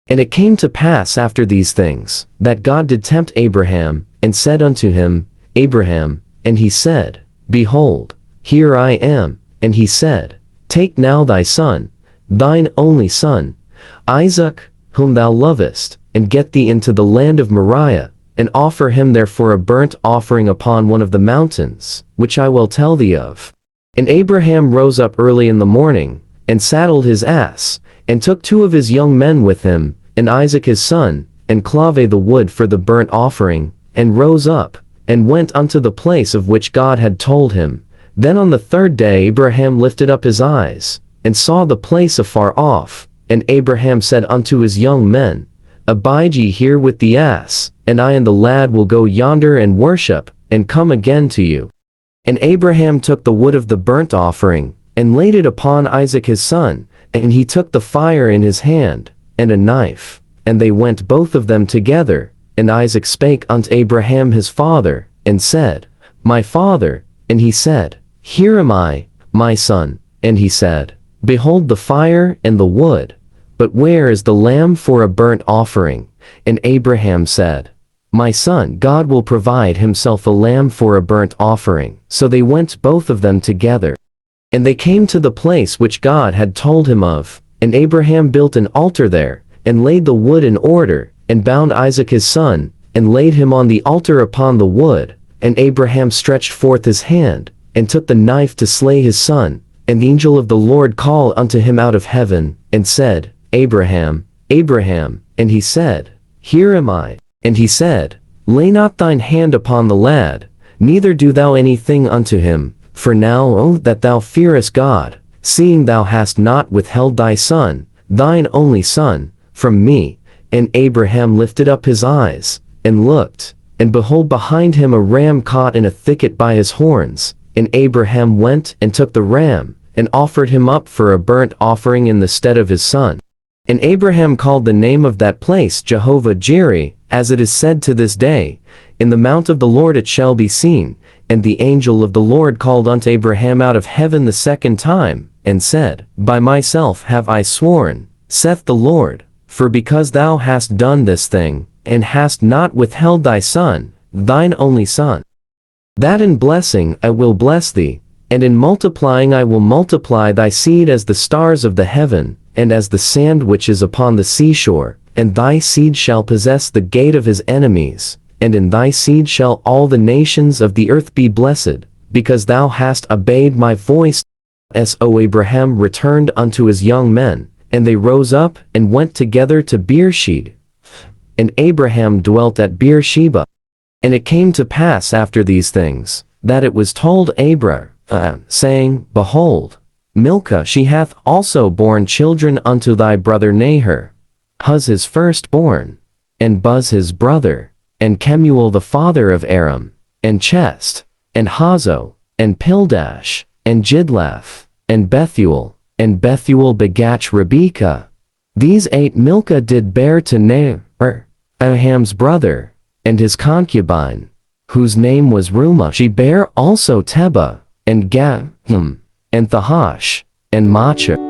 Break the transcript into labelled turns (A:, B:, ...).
A: And it came to pass after these things, that God did tempt Abraham, and said unto him, Abraham, and he said, Behold, here I am. And he said, Take now thy son, thine only son, Isaac, whom thou lovest, and get thee into the land of Moriah, and offer him there for a burnt offering upon one of the mountains, which I will tell thee of. And Abraham rose up early in the morning, and saddled his ass, and took 2 of his young men with him, and Isaac his son, and clave the wood for the burnt offering, and rose up, and went unto the place of which God had told him. Then on the 3rd day Abraham lifted up his eyes, and saw the place afar off, and Abraham said unto his young men, Abide ye here with the ass, and I and the lad will go yonder and worship, and come again to you. And Abraham took the wood of the burnt offering, and laid it upon Isaac his son, and he took the fire in his hand, and a knife, and they went both of them together. And Isaac spake unto Abraham his father, and said, My father. And he said, Here am I, my son. And he said, Behold the fire and the wood, but where is the lamb for a burnt offering? And Abraham said, My son, God will provide himself a lamb for a burnt offering. So they went both of them together. And they came to the place which God had told him of, and Abraham built an altar there, and laid the wood in order, and bound Isaac his son, and laid him on the altar upon the wood. And Abraham stretched forth his hand, and took the knife to slay his son. And the angel of the Lord called unto him out of heaven, and said, Abraham, Abraham. And he said, Here am I. And he said, Lay not thine hand upon the lad, neither do thou anything unto him. For now, O that thou fearest God, seeing thou hast not withheld thy son, thine only son, from me. And Abraham lifted up his eyes, and looked, and behold behind him a ram caught in a thicket by his horns. And Abraham went and took the ram, and offered him up for a burnt offering in the stead of his son. And Abraham called the name of that place Jehovah-Jireh, as it is said to this day, In the mount of the Lord it shall be seen. And the angel of the Lord called unto Abraham out of heaven the 2nd time, and said, By myself have I sworn, saith the Lord, for because thou hast done this thing, and hast not withheld thy son, thine only son, that in blessing I will bless thee, and in multiplying I will multiply thy seed as the stars of the heaven, and as the sand which is upon the seashore. And thy seed shall possess the gate of his enemies, and in thy seed shall all the nations of the earth be blessed, because thou hast obeyed my voice. So Abraham returned unto his young men, and they rose up, and went together to Beersheba. And Abraham dwelt at Beersheba. And it came to pass after these things, that it was told Abraham, saying, Behold, Milcah she hath also borne children unto thy brother Nahor, Huz his firstborn, and Buz his brother, and Kemuel the father of Aram, and Chest, and Hazo, and Pildash, and Jidlaph, and Bethuel. And Bethuel begat Rebekah. These 8 Milcah did bear to Nahor, Abraham's brother, and his concubine, whose name was Reumah. She bare also Tebah, and Gaham, and Thahash, and Machir.